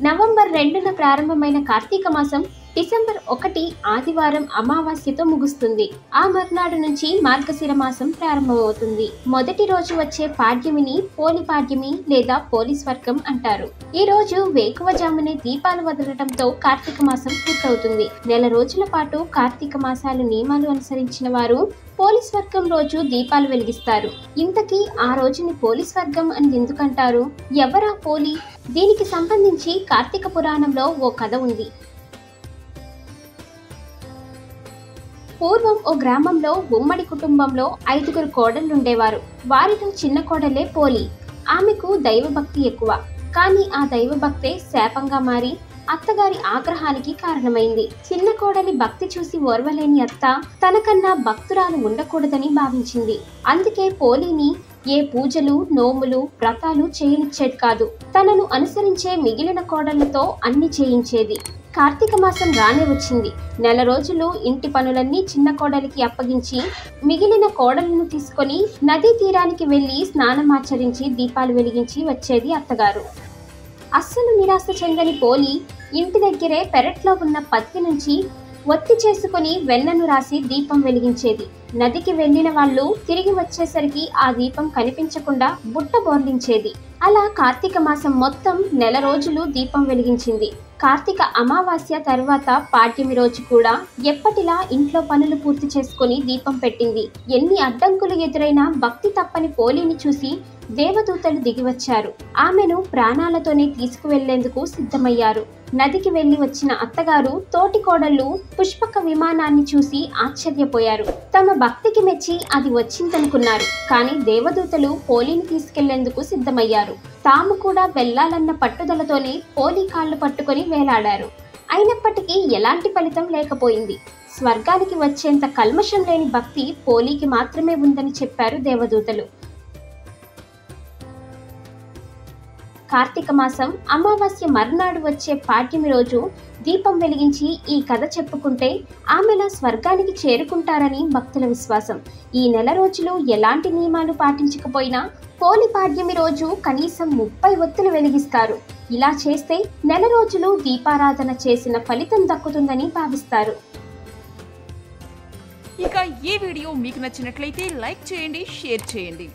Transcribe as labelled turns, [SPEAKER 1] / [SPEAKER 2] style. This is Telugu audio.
[SPEAKER 1] నవంబర్ 2న ప్రారంభమైన కార్తీక మాసం డిసెంబర్ 1 ఆదివారం అమావాస్యతో ముగుస్తుంది. ఆ మర్నాడు నుంచి మార్గశిర మాసం ప్రారంభమవుతుంది. మొదటి రోజు వచ్చే పాడ్యమిని పోలి పాడ్యమి లేదా పోలి స్వర్గం అంటారు. ఈ రోజు వేకువజామునే దీపాలు వదలటంతో కార్తీక మాసం పూర్తవుతుంది. నెల రోజుల పాటు కార్తీక మాసాల నియమాలు అనుసరించిన వారు పోలి స్వర్గం రోజు దీపాలు వెలిగిస్తారు. ఇంతకీ ఆ రోజుని పోలి స్వర్గం అని ఎందుకంటారు? ఎవరా పోలి? దీనికి సంబంధించి కార్తీక పురాణంలో ఓ కథ ఉంది. పూర్వం ఓ గ్రామంలో ఉమ్మడి కుటుంబంలో 5గురు కోడళ్లుండేవారు. వారిలో చిన్న కోడలే పోలి. ఆమెకు దైవభక్తి ఎక్కువ. కానీ ఆ దైవభక్తే శాపంగా మారి అత్తగారి ఆగ్రహానికి కారణమైంది. చిన్న కోడలి భక్తి చూసి ఓర్వలేని అత్త తనకన్నా భక్తురాలు ఉండకూడదని భావించింది. అందుకే పోలిని ఏ పూజలు, నోములు, వ్రతాలు చేయనిచ్చేది కాదు. తనను అనుసరించే మిగిలిన కోడళ్లతో అన్ని చేయించేది. కార్తీక మాసం రానే వచ్చింది. నెల రోజులు ఇంటి పనులన్నీ చిన్న కోడలికి అప్పగించి మిగిలిన కోడలను తీసుకొని నదీ తీరానికి వెళ్లి స్నానమాచరించి దీపాలు వెలిగించి వచ్చేది అత్తగారు. అస్సలు నిరాశ చెందని పోలి ఇంటి దగ్గరే పెరట్లో ఉన్న పత్తి నుంచి ఒత్తి చేసుకుని వెన్నను రాసి దీపం వెలిగించేది. నదికి వెళ్లిన వాళ్ళు తిరిగి వచ్చేసరికి ఆ దీపం కనిపించకుండా బుట్ట బోర్లించేది. అలా కార్తీక మాసం మొత్తం నెల రోజులు దీపం వెలిగించింది. కార్తీక అమావాస్య తర్వాత పాడ్యమి రోజు కూడా ఎప్పటిలా ఇంట్లో పనులు పూర్తి చేసుకుని దీపం పెట్టింది. ఎన్ని అడ్డంకులు ఎదురైనా భక్తి తప్పని పోలిని చూసి దేవదూతలు దిగివచ్చారు. ఆమెను ప్రాణాలతోనే తీసుకువెళ్లేందుకు సిద్ధమయ్యారు. నదికి వెళ్లి వచ్చిన అత్తగారు తోటి కోడళ్లు పుష్పక విమానాన్ని చూసి ఆశ్చర్యపోయారు. తమ భక్తికి మెచ్చి అది వచ్చిందనుకున్నారు. కానీ దేవదూతలు పోలిని తీసుకెళ్లేందుకు సిద్ధమయ్యారు. తాము కూడా వెళ్లాలన్న పట్టుదలతోనే పోలి కాళ్లు పట్టుకొని వేలాడారు. అయినప్పటికీ ఎలాంటి ఫలితం లేకపోయింది. స్వర్గానికి వచ్చేంత కల్మషం లేని భక్తి పోలికి మాత్రమే ఉందని చెప్పారు దేవదూతలు. కార్తీక మాసం అమావాస్య మర్నాడు వచ్చే పాడ్యమి రోజు దీపం వెలిగించి ఈ కథ చెప్పుకుంటే ఆమెలా స్వర్గానికి చేరుకుంటారని భక్తుల విశ్వాసం. ఈ నెల రోజులు ఎలాంటి నియమాలు పాటించకపోయినా పోలి పాడ్యమి రోజు కనీసం 30 ఒత్తులు వెలిగిస్తారు. ఇలా చేస్తే నెల రోజులు దీపారాధన చేసిన ఫలితం దక్కుతుందని భావిస్తారు.
[SPEAKER 2] ఇక ఈ వీడియో మీకు నచ్చినట్లయితే లైక్ చేయండి, షేర్ చేయండి.